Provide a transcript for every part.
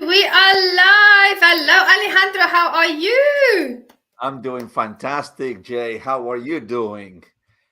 We are live. Hello, Alejandro. How are you? I'm doing fantastic, Jay. How are you doing?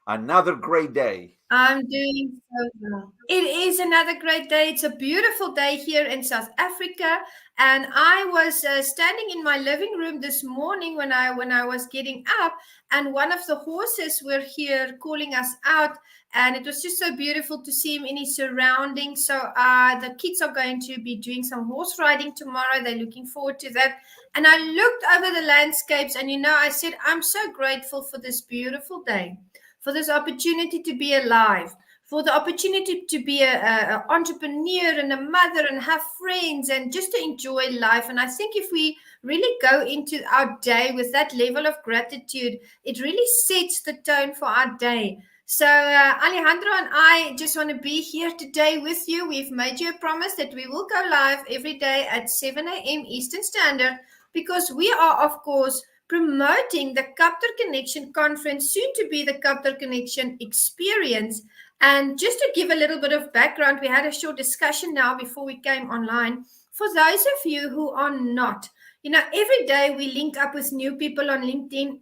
Another great day. I'm doing so well. It is another great day. It's a beautiful day here in South Africa, and I was standing in my living room this morning when I was getting up, and one of the horses were here calling us out, and it was just so beautiful to see him in his surroundings. So the kids are going to be doing some horse riding tomorrow. They're looking forward to that. And I looked over the landscapes, and I said, I'm so grateful for this beautiful day, for this opportunity to be alive, for the opportunity to be a entrepreneur and a mother and have friends and just to enjoy life. And I think if we really go into our day with that level of gratitude, it really sets the tone for our day. So, Alejandro and I just want to be here today with you. We've made you a promise that we will go live every day at 7 a.m. Eastern Standard, because we are, of course, promoting the KAPPTOR Connection Conference, soon to be the KAPPTOR Connection Experience. And just to give a little bit of background, we had a short discussion now before we came online. For those of you who are not, every day we link up with new people on LinkedIn.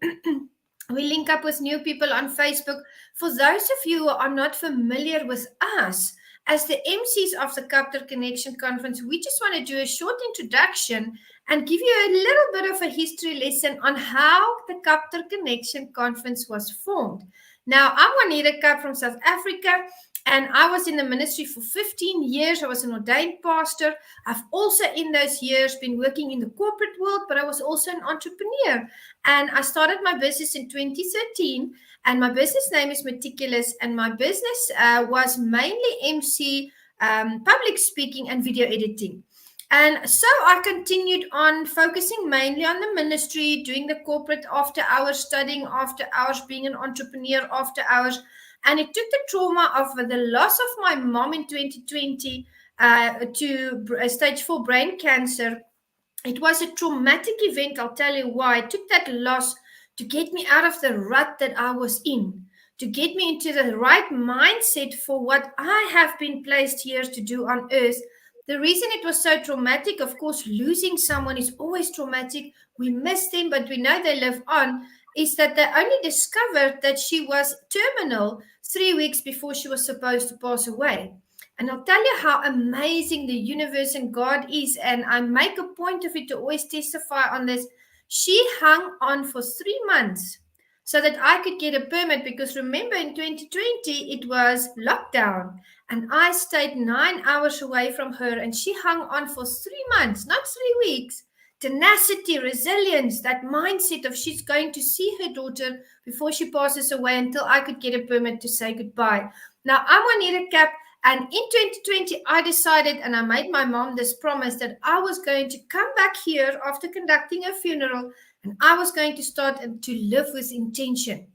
We link up with new people on Facebook. For those of you who are not familiar with us, as the MCs of the KAPPTOR Connection Conference, we just want to do a short introduction and give you a little bit of a history lesson on how the KAPPTOR Connection Conference was formed. Now, I'm Juanita Kapp from South Africa, and I was in the ministry for 15 years. I was an ordained pastor. I've also in those years been working in the corporate world, but I was also an entrepreneur. And I started my business in 2013, and my business name is Meticulous, and my business was mainly MC, public speaking, and video editing. And so I continued on focusing mainly on the ministry, doing the corporate after hours, studying after hours, being an entrepreneur after hours. And it took the trauma of the loss of my mom in 2020 to stage 4 brain cancer. It was a traumatic event. I'll tell you why. It took that loss to get me out of the rut that I was in, to get me into the right mindset for what I have been placed here to do on earth. The reason it was so traumatic, of course, losing someone is always traumatic. We miss them, but we know they live on, is that they only discovered that she was terminal 3 weeks before she was supposed to pass away. And I'll tell you how amazing the universe and God is. And I make a point of it to always testify on this. She hung on for 3 months so that I could get a permit, because remember in 2020 it was lockdown, and I stayed 9 hours away from her, and she hung on for 3 months, not 3 weeks. Tenacity, resilience, that mindset of she's going to see her daughter before she passes away until I could get a permit to say goodbye. Now, I'm Juanita Kapp, and in 2020, I decided, and I made my mom this promise, that I was going to come back here after conducting a funeral, and I was going to start to live with intention.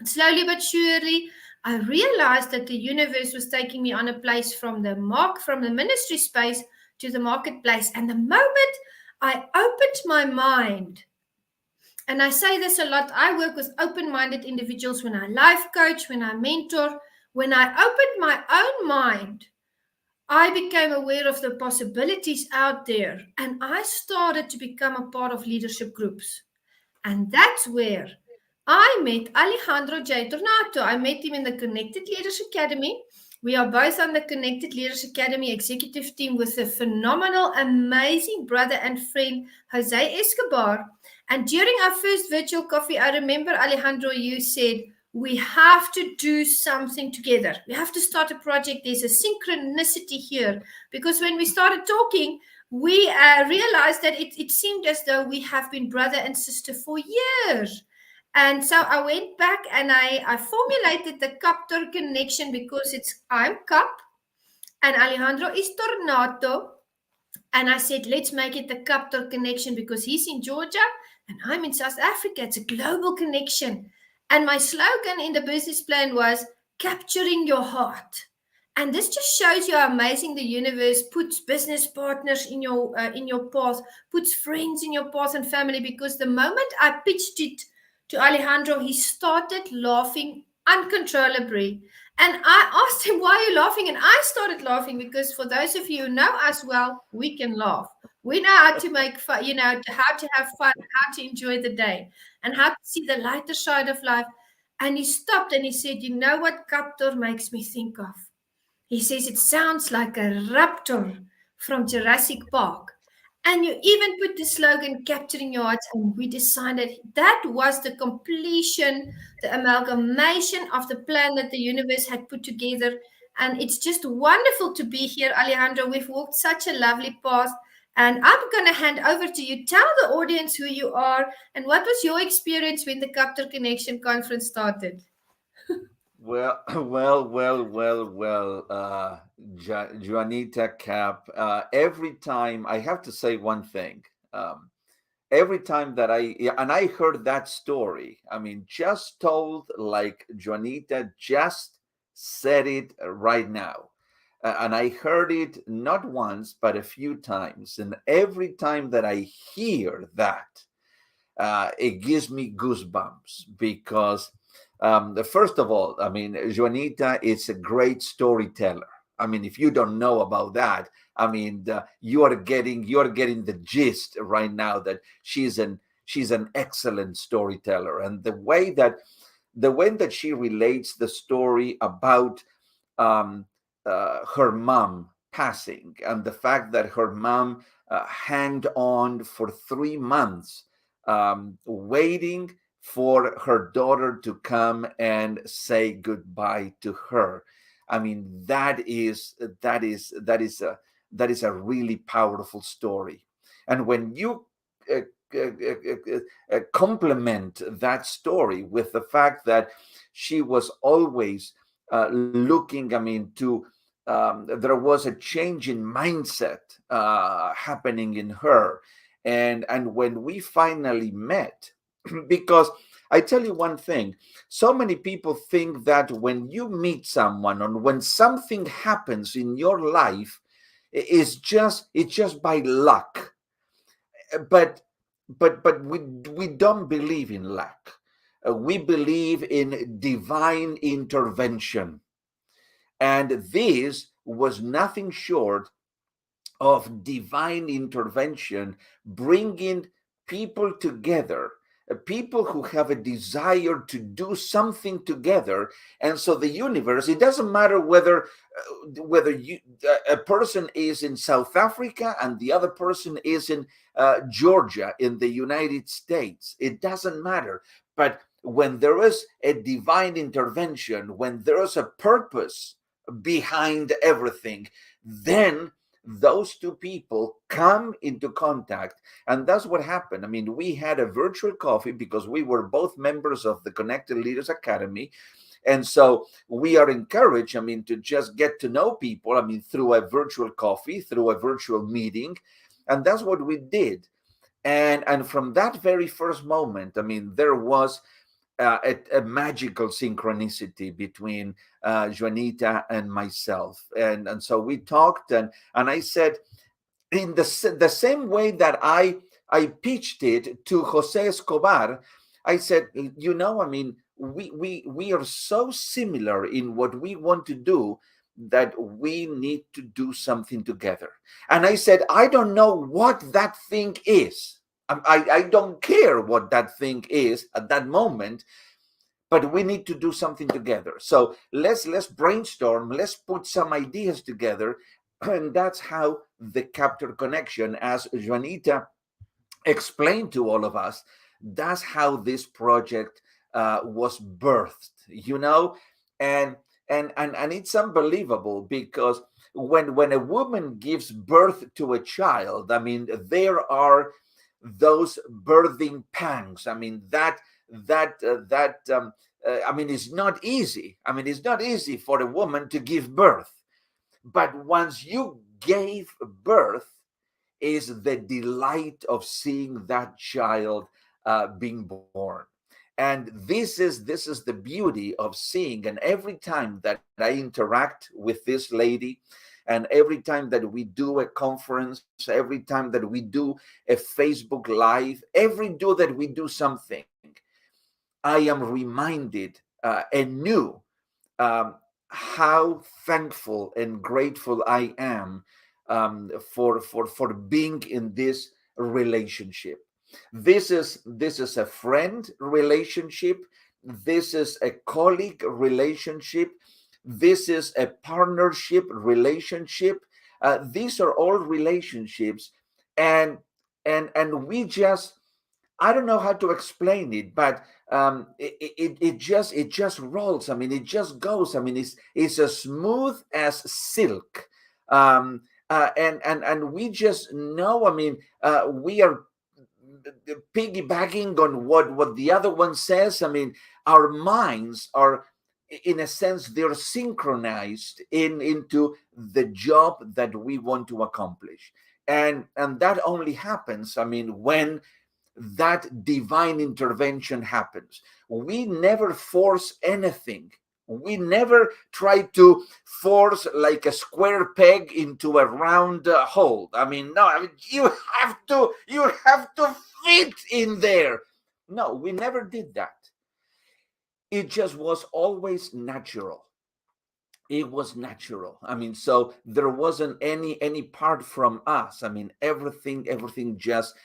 Slowly but surely, I realized that the universe was taking me on a place from the ministry space to the marketplace. And the moment I opened my mind, and I say this a lot, I work with open-minded individuals when I life coach, when I mentor. When I opened my own mind, I became aware of the possibilities out there, and I started to become a part of leadership groups. And that's where I met Alejandro J. Tornato. I met him in the Connected Leaders Academy. We are both on the Connected Leaders Academy executive team with a phenomenal, amazing brother and friend, Jose Escobar. And during our first virtual coffee, I remember, Alejandro, you said, we have to do something together. We have to start a project. There's a synchronicity here. Because when we started talking, we realized that it seemed as though we have been brother and sister for years. And so I went back and I formulated the KAPPTOR connection, because I'm Kapp and Alejandro is Tornato. And I said, let's make it the KAPPTOR connection, because he's in Georgia and I'm in South Africa. It's a global connection. And my slogan in the business plan was capturing your heart. And this just shows you how amazing the universe puts business partners in your path, puts friends in your path and family. Because the moment I pitched it to Alejandro, he started laughing uncontrollably. And I asked him, why are you laughing? And I started laughing because for those of you who know us well, we can laugh. We know how to make fun, how to have fun, how to enjoy the day, and how to see the lighter side of life. And he stopped and he said, you know what Kaptor makes me think of? He says it sounds like a raptor from Jurassic Park. And you even put the slogan capturing your hearts, and we decided that was the completion, the amalgamation of the plan that the universe had put together. And it's just wonderful to be here, Alejandro. We've walked such a lovely path. And I'm going to hand over to you. Tell the audience who you are and what was your experience when the Captor Connection conference started. Well, Juanita Cap. Every time I have to say one thing. Every time that yeah, and I heard that story, I mean, just told like Juanita just said it right now. And I heard it not once, but a few times. And every time that I hear that, it gives me goosebumps because, first of all, I mean, Juanita is a great storyteller. I mean, if you don't know about that, I mean, you are getting the gist right now that she's an excellent storyteller, and the way that she relates the story about um, her mom passing and the fact that her mom hanged on for 3 months, waiting for her daughter to come and say goodbye to her. I mean, that is a really powerful story. And when you uh, complement that story with the fact that she was always looking, I mean, to there was a change in mindset happening in her, and when we finally met, because I tell you one thing, so many people think that when you meet someone or when something happens in your life, it's just by luck. But we don't believe in luck. We believe in divine intervention, and this was nothing short of divine intervention, bringing people together, people who have a desire to do something together. And so the universe, it doesn't matter whether a person is in South Africa and the other person is in Georgia in the United States. It doesn't matter. But when there is a divine intervention, when there is a purpose behind everything, then those two people come into contact. And that's what happened. I mean, we had a virtual coffee because we were both members of the Connected Leaders Academy. And so we are encouraged, I mean, to just get to know people, I mean, through a virtual coffee, through a virtual meeting. And that's what we did. And from that very first moment, I mean, there was a magical synchronicity between Juanita and myself. And so we talked, and I said, in the same way that I pitched it to Jose Escobar, I said, I mean, we are so similar in what we want to do that we need to do something together. And I said, I don't know what that thing is. I don't care what that thing is at that moment, but we need to do something together. So let's brainstorm, let's put some ideas together. And that's how the Captor Connection, as Juanita explained to all of us, that's how this project was birthed, and and it's unbelievable because when a woman gives birth to a child, I mean, there are those birthing pangs. I mean, I mean, it's not easy. I mean, it's not easy for a woman to give birth, but once you gave birth, is the delight of seeing that child being born. And this is the beauty of seeing. And every time that I interact with this lady, and every time that we do a conference, every time that we do a Facebook Live, every do that we do something, I am reminded anew um, how thankful and grateful I am for being in this relationship. This is a friend relationship. This is a colleague relationship. This is a partnership relationship. These are all relationships, and we just, I don't know how to explain it, but it just rolls. I mean, it just goes. I mean, it's as smooth as silk, and we just know. I mean, we are piggybacking on what the other one says. I mean, our minds are, in a sense, they're synchronized into the job that we want to accomplish, and that only happens, I mean, when that divine intervention happens. We never force anything. We never try to force like a square peg into a round hole. I mean, no, I mean, you have to fit in there. No, we never did that. It just was always natural. It was natural. I mean, so there wasn't any part from us. I mean, everything just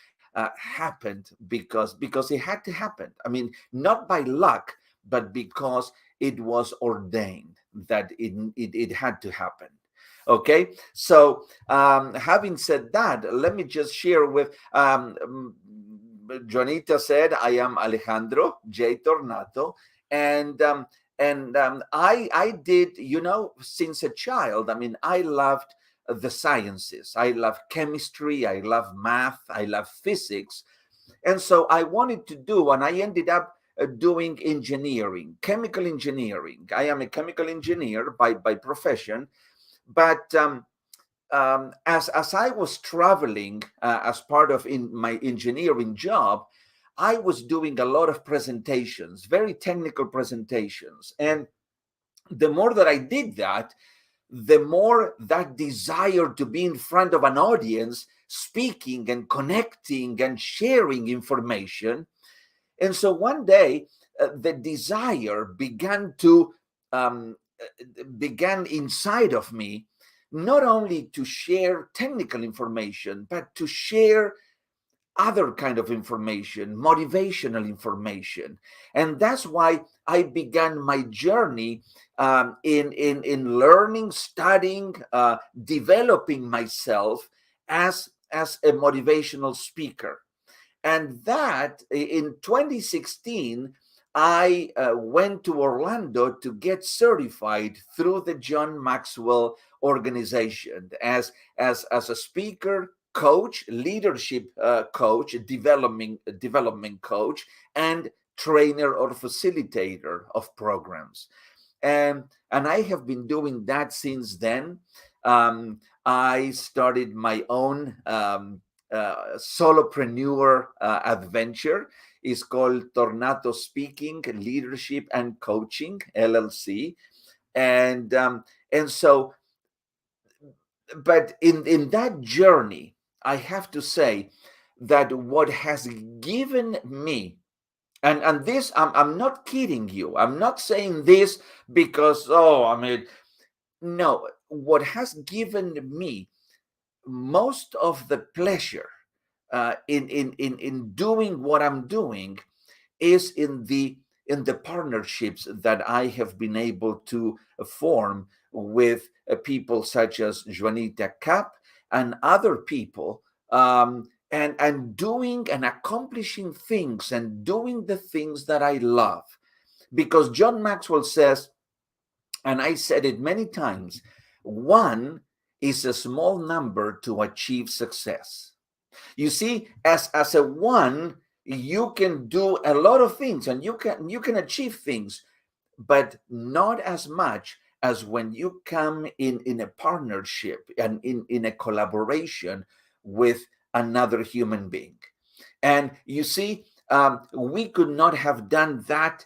happened because it had to happen. I mean, not by luck, but because it was ordained that it had to happen. Okay, so having said that, let me just share with Juanita said, I am Alejandro J. Tornato, and I did, since a child. I mean, I loved the sciences. I love chemistry. I love math. I love physics, and so I wanted to do, and I ended up doing engineering, chemical engineering. I am a chemical engineer by profession, but as I was traveling as part of in my engineering job, I was doing a lot of presentations, very technical presentations, and the more that I did that, the more that desire to be in front of an audience, speaking and connecting and sharing information. And so one day, the desire um, began inside of me, not only to share technical information, but to share other kind of information, motivational information. And that's why I began my journey in learning, studying, developing myself as a motivational speaker. And that in 2016, I went to Orlando to get certified through the John Maxwell organization as a speaker, coach, leadership coach, development coach, and trainer or facilitator of programs. And I have been doing that since then. I started my own solopreneur adventure. Is called Tornato Speaking, Leadership and Coaching LLC, and so, but in that journey, I have to say that what has given me, and this, I'm not kidding you. I'm not saying this because, oh, I mean, no, what has given me most of the pleasure in doing what I'm doing is in the partnerships that I have been able to form with people such as Juanita Cap and other people, and doing and accomplishing things and doing the things that I love. Because John Maxwell says, and I said it many times, one is a small number to achieve success. You see, as a one, you can do a lot of things and you can achieve things, but not as much as when you come in a partnership and in a collaboration with another human being. And you see, we could not have done that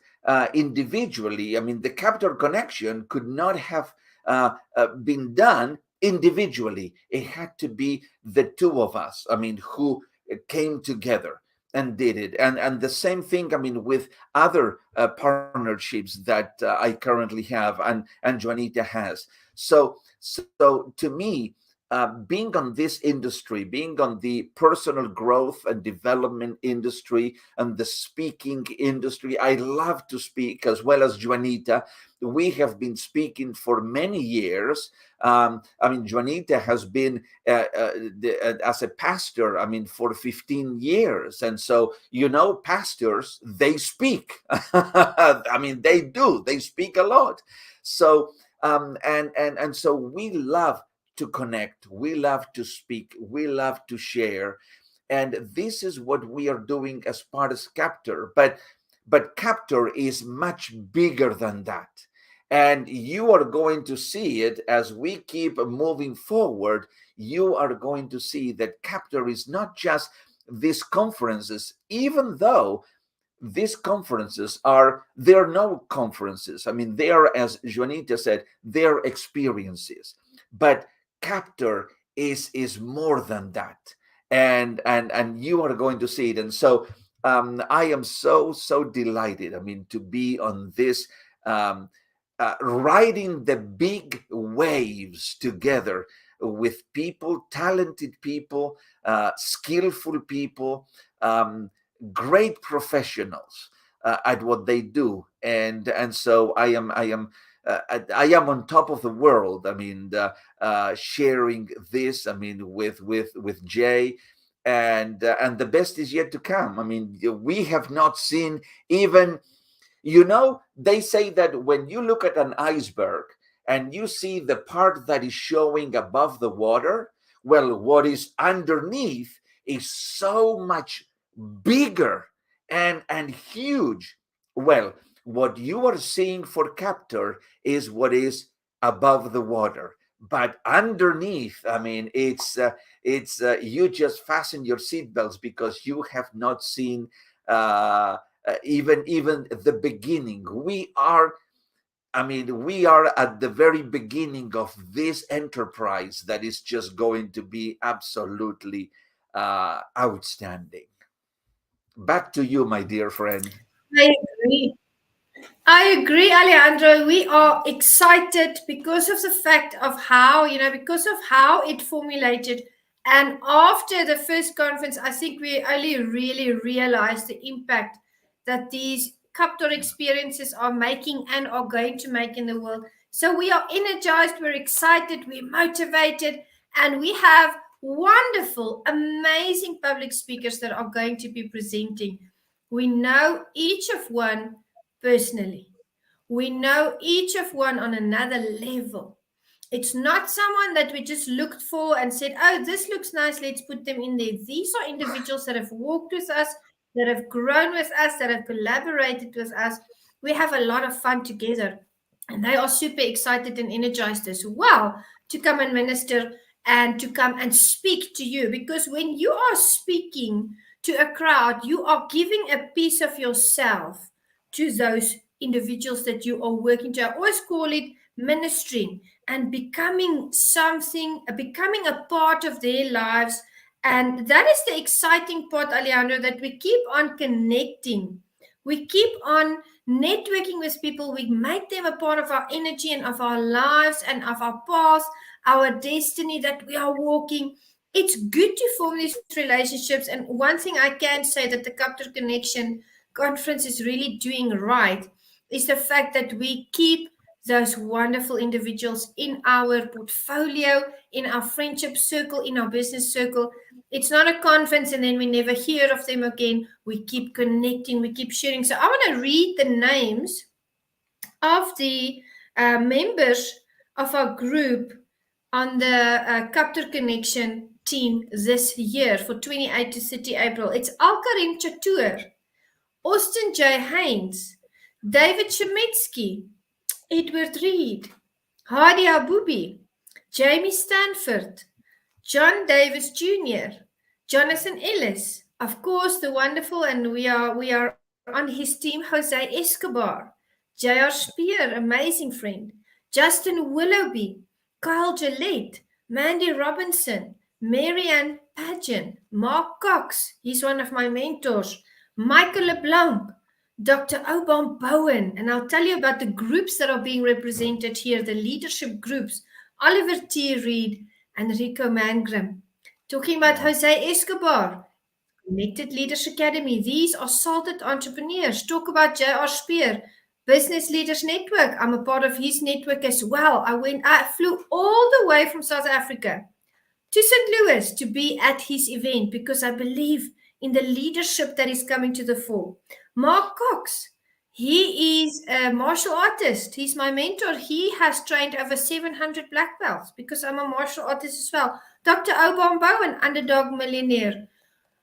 individually. I mean, the KAPPTOR connection could not have been done individually. It had to be the two of us, I mean, who came together. and did it. And the same thing, I mean, with other partnerships that I currently have, and Juanita has. So to me, being on this industry, being on the personal growth and development industry and the speaking industry, I love to speak as well as Juanita. We have been speaking for many years. I mean, Juanita has been as a pastor, I mean, for 15 years. And so, pastors, they speak. I mean, they do, they speak a lot. So, and so we love to connect, we love to speak, we love to share. And this is what we are doing as part of KAPPTOR. But KAPPTOR is much bigger than that. And you are going to see it as we keep moving forward. You are going to see that KAPPTOR is not just these conferences, even though these conferences they're no conferences. I mean, they are, as Juanita said, they're experiences. But KAPPTOR is more than that. And you are going to see it. And so I am so delighted, I mean, to be on this, riding the big waves together with people, talented people, skillful people, great professionals at what they do. And so I am on top of the world. I mean, sharing this, I mean, with Jay, and the best is yet to come. I mean, we have not seen even, they say that when you look at an iceberg and you see the part that is showing above the water, well, what is underneath is so much bigger and huge. Well, what you are seeing for KAPPTOR is what is above the water, but underneath, I mean, it's you just fasten your seatbelts, because you have not seen even the beginning. We are at the very beginning of this enterprise that is just going to be absolutely outstanding. Back to you, my dear friend. I agree. I agree, Alejandro. We are excited because of the fact of how, because of how it formulated. And after the first conference, I think we only really realized the impact that these KAPPTOR experiences are making and are going to make in the world. So we are energized, we're excited, we're motivated, and we have wonderful, amazing public speakers that are going to be presenting. We know each of one personally. We know each of one on another level. It's not someone that we just looked for and said, oh, this looks nice, let's put them in there. These are individuals that have walked with us, that have grown with us, that have collaborated with us. We have a lot of fun together. And they are super excited and energized as well to come and minister and to come and speak to you. Because when you are speaking to a crowd, you are giving a piece of yourself to those individuals that you are working to. I always call it ministering and becoming something, becoming a part of their lives. And that is the exciting part, Alejandro, that we keep on connecting. We keep on networking with people. We make them a part of our energy and of our lives and of our path, our destiny that we are walking. It's good to form these relationships. And one thing I can say that the KAPPTOR Connection Conference is really doing right is the fact that we keep those wonderful individuals in our portfolio, in our friendship circle, in our business circle. It's not a conference and then we never hear of them again. We keep connecting, we keep sharing. So I want to read the names of the members of our group on the KAPPTOR Connection team this year for 28 to 30 April. It's Alkarin Chatur, Austin J. Haynes, David Chemetsky, Edward Reed, Hadi Abubi, Jamie Stanford, John Davis Jr., Jonathan Ellis, of course, the wonderful, and we are on his team, Jose Escobar, J.R. Spear, amazing friend, Justin Willoughby, Kyle Gillette, Mandy Robinson, Marianne pageant. Mark Cox, he's one of my mentors. Michael LeBlanc, Dr. Obam Bowen, and I'll tell you about the groups that are being represented here, the leadership groups. Oliver T. Reed and Rico Mangrum. Talking about Yeah. Jose Escobar, Connected Leaders Academy. These are salted entrepreneurs. Talk about J.R. Spear, Business Leaders Network. I'm a part of his network as well. I flew all the way from South Africa to St. Louis to be at his event because I believe in the leadership that is coming to the fore. Mark Cox, he is a martial artist. He's my mentor. He has trained over 700 black belts because I'm a martial artist as well. Dr. Obam Bowen, underdog millionaire.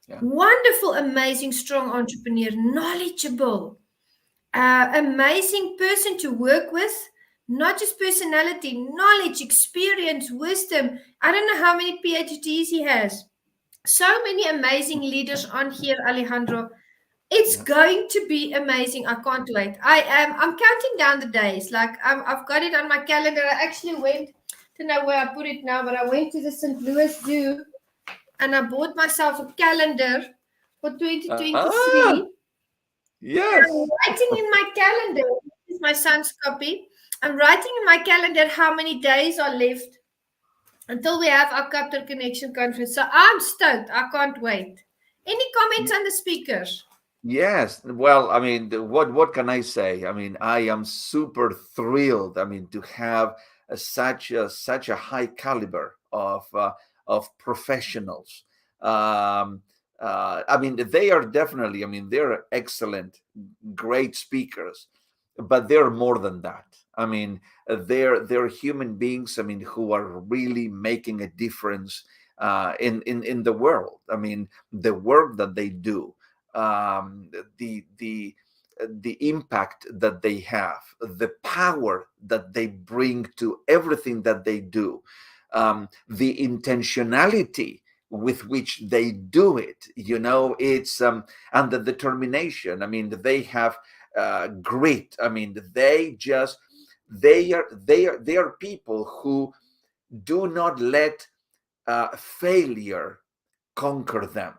Yeah. Wonderful, amazing, strong entrepreneur, knowledgeable, amazing person to work with. Not just personality, knowledge, experience, wisdom. I don't know how many PhDs he has. So many amazing leaders on here, Alejandro. It's Yeah. going to be amazing. I can't wait. I'm counting down the days. Like I've got it on my calendar. I actually went, don't know where I put it now, but I went to the St. Louis Zoo and I bought myself a calendar for Ah, 2023. I'm yes. writing in my calendar. This is my son's copy. I'm writing in my calendar how many days are left until we have our KAPPTOR Connection Conference. So I'm stoked. I can't wait. Any comments on the speakers? Yes. Well, I mean, what can I say? I mean, I am super thrilled. I mean, to have such a high caliber of professionals. Um, I mean, they are definitely. I mean, they're excellent, great speakers, but they're more than that. I mean, they're human beings. I mean, who are really making a difference in the world. I mean, the work that they do, um, the the the impact that they have, the power that they bring to everything that they do, the intentionality with which they do it. It's and the determination. I mean, they have grit. I mean, they are people who do not let failure conquer them.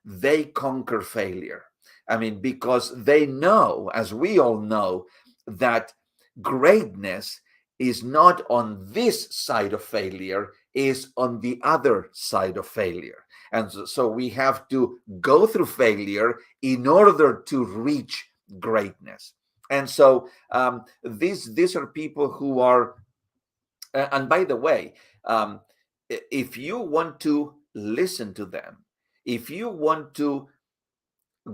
They conquer failure. I mean, because they know, as we all know, that greatness is not on this side of failure, is on the other side of failure. And so we have to go through failure in order to reach greatness. And so these are people who are, and by the way, if you want to listen to them, if you want to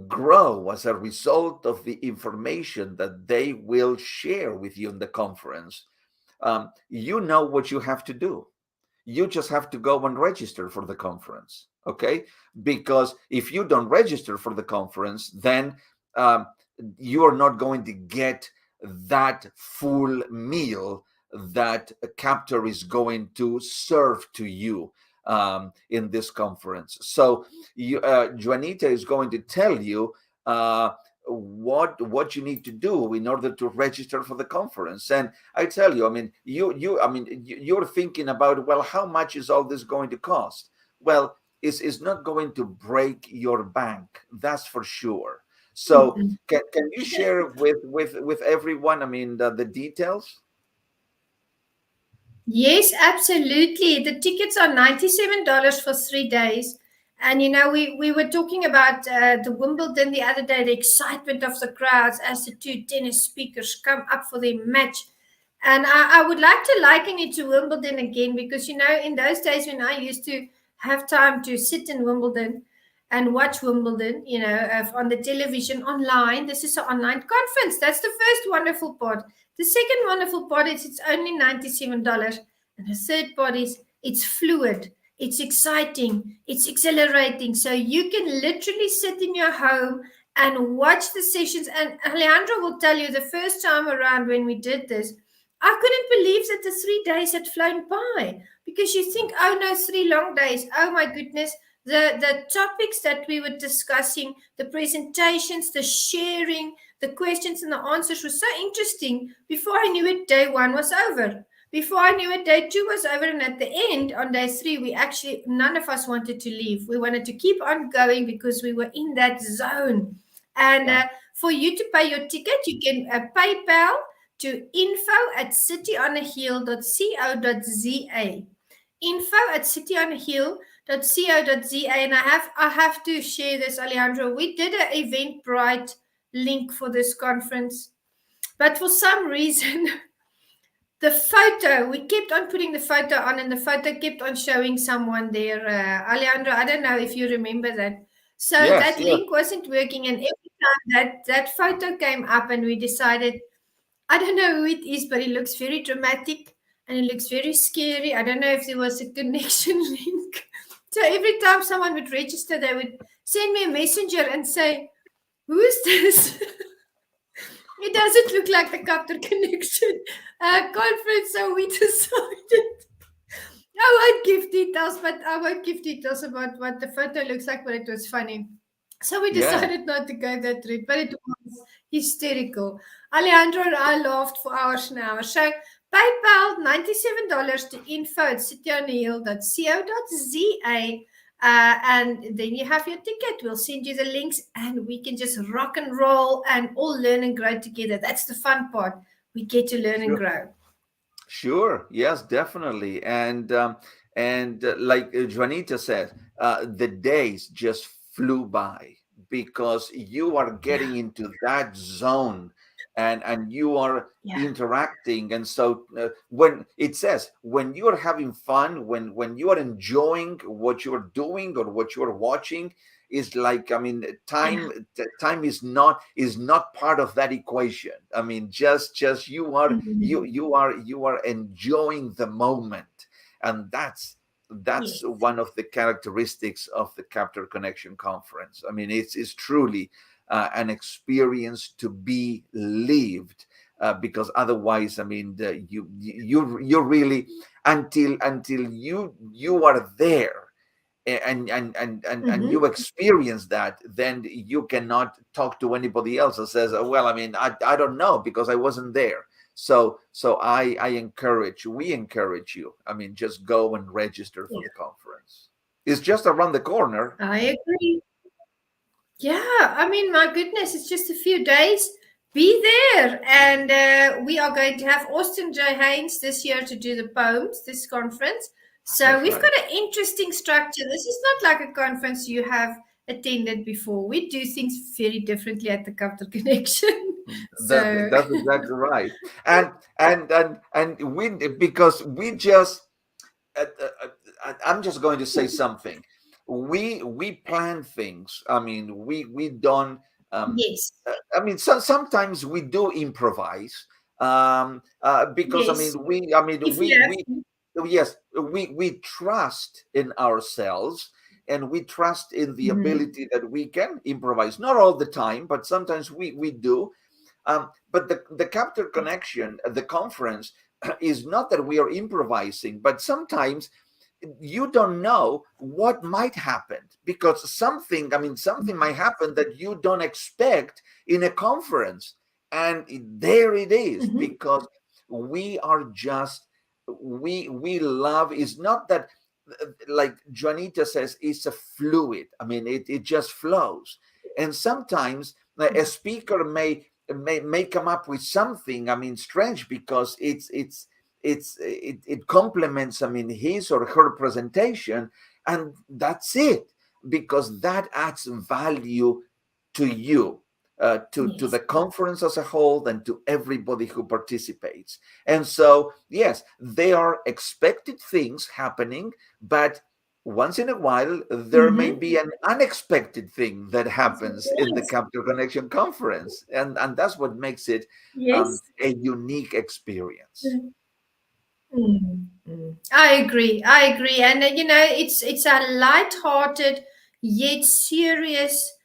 grow as a result of the information that they will share with you in the conference, you know what you have to do. You just have to go and register for the conference, okay? Because if you don't register for the conference, then um, you are not going to get that full meal that a KAPPTOR is going to serve to you in this conference. So Juanita is going to tell you what you need to do in order to register for the conference. And I tell you, I mean, you're thinking about, well, how much is all this going to cost? Well, it's not going to break your bank, that's for sure. So Mhm. can you share with everyone, I mean, the details? Yes, absolutely. The tickets are $97 for 3 days. And we were talking about the Wimbledon the other day, the excitement of the crowds as the two tennis speakers come up for their match. And I would like to liken it to Wimbledon again because, in those days when I used to have time to sit in Wimbledon and watch Wimbledon, on the television online, this is an online conference. That's the first wonderful part. The second wonderful part is it's only $97. And the third part is it's fluid, it's exciting, it's exhilarating. So you can literally sit in your home and watch the sessions. And Alejandro will tell you the first time around when we did this, I couldn't believe that the 3 days had flown by because you think, oh no, 3 long days. Oh my goodness. The topics that we were discussing, the presentations, the sharing, the questions and the answers were so interesting. Before I knew it, day one was over Before I knew it, day 2 was over, and at the end, on day 3, we actually, none of us wanted to leave. We wanted to keep on going because we were in that zone. And Yeah. for you to pay your ticket, you can PayPal to info@cityonahill.co.za. Info@cityonahill.co.za. And I have to share this, Alejandro. We did an Eventbrite link for this conference, but for some reason, the photo, we kept on putting the photo on, and the photo kept on showing someone there. Alejandro, I don't know if you remember that. So Yes, that yes, link wasn't working, and every time that photo came up, and we decided, I don't know who it is, but it looks very dramatic and it looks very scary. I don't know if there was a connection link. So every time someone would register, they would send me a messenger and say, "Who is this?" It doesn't look like the KAPPTOR Connection conference, so we decided I won't give details about what the photo looks like, but it was funny. So we yes. decided not to go that route, but it was hysterical. Alejandro and I laughed for hours and hours. So PayPal, $97 to info@cityonahill.co.za. And then you have your ticket. We'll send you the links, and we can just rock and roll and all learn and grow together. That's the fun part. We get to learn and Sure. grow. Sure. Yes, definitely. And like Juanita said, the days just flew by because you are Yeah, getting into that zone, and you are yeah. interacting. And so when it says when you are having fun, when you are enjoying what you are doing or what you are watching, is like, I mean, Yeah. time is not part of that equation. I mean, just you are you Mhm. you are you are enjoying the moment. And that's Yes. one of the characteristics of the KAPPTOR Connection Conference. I mean, it's truly an experience to be lived, because otherwise, I mean, you really, until you are there, and Mhm. you experience that, then you cannot talk to anybody else that says, "Oh, well, I mean, I don't know because I wasn't there." So we encourage you, I mean, just go and register for Yeah, the conference. It's just around the corner. I agree. Yeah, I mean, my goodness, it's just a few days. Be there. And we are going to have Austin J. Haynes this year to do the poems, this conference. So That's we've right. got an interesting structure. This is not like a conference you have attended before. We do things very differently at the KAPPTOR Connection. So, That's exactly right. And we, because we just I'm just going to say something. We plan things. I mean, we don't. Um, yes, I mean, sometimes we do improvise, because I yes. mean, we. I mean, If you have we to. yes, we trust in ourselves, and we trust in the Mhm. ability that we can improvise. Not all the time, but sometimes we do. But the KAPPTOR Connection, the conference, is not that we are improvising, but sometimes you don't know what might happen, because something, I mean, something might happen that you don't expect in a conference. And there it is, Mhm. because we are just, we love, is not that, like Juanita says, it's a fluid. I mean, it just flows. And sometimes a speaker may come up with something, I mean, strange, because it complements, I mean, his or her presentation, and that's it, because that adds value to you, to Yes. the conference as a whole, and to everybody who participates. And so, yes, there are expected things happening, but once in a while there may Mhm. be an unexpected thing that happens in the Yes. KAPPTOR Connection Conference, and that's what makes it Yes. a unique experience. Mm, mm. I agree. I agree. And it's a light-hearted yet serious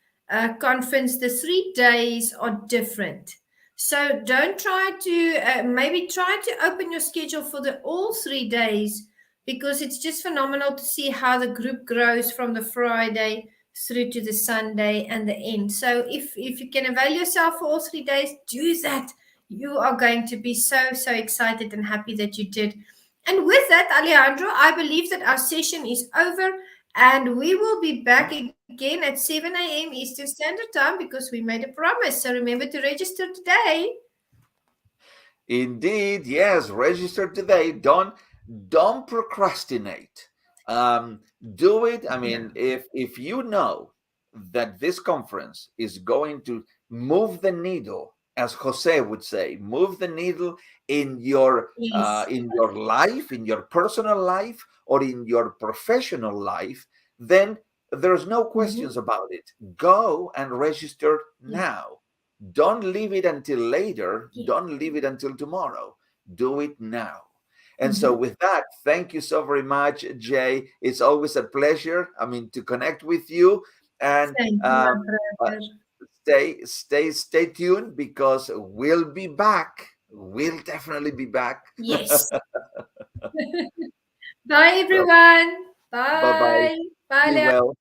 conference. The 3 days are different. So don't try to maybe try to open your schedule for the all 3 days, because it's just phenomenal to see how the group grows from the Friday through to the Sunday and the end. So if you can avail yourself for all 3 days, do that. You are going to be so, so excited and happy that you did. And with that, Alejandro, I believe that our session is over and we will be back again at 7 a.m. Eastern Standard Time because we made a promise. So remember to register today. Indeed, yes. Register today. Don't procrastinate. Do it. I Yeah. mean, if you know that this conference is going to move the needle, as Jose would say, move the needle Yes. in your life, in your personal life, or in your professional life, then there's no Mm-hmm. questions about it. Go and register Yeah. now. Don't leave it until later. Yeah. Don't leave it until tomorrow. Do it now. And so, Mm-hmm. with that, thank you so very much, Jay. It's always a pleasure. I mean, to connect with you, and Thank you, my brother. stay tuned because we'll be back. We'll definitely be back. Yes. Bye, So, everyone. bye bye. Bye. Bye, Be Leandro. well.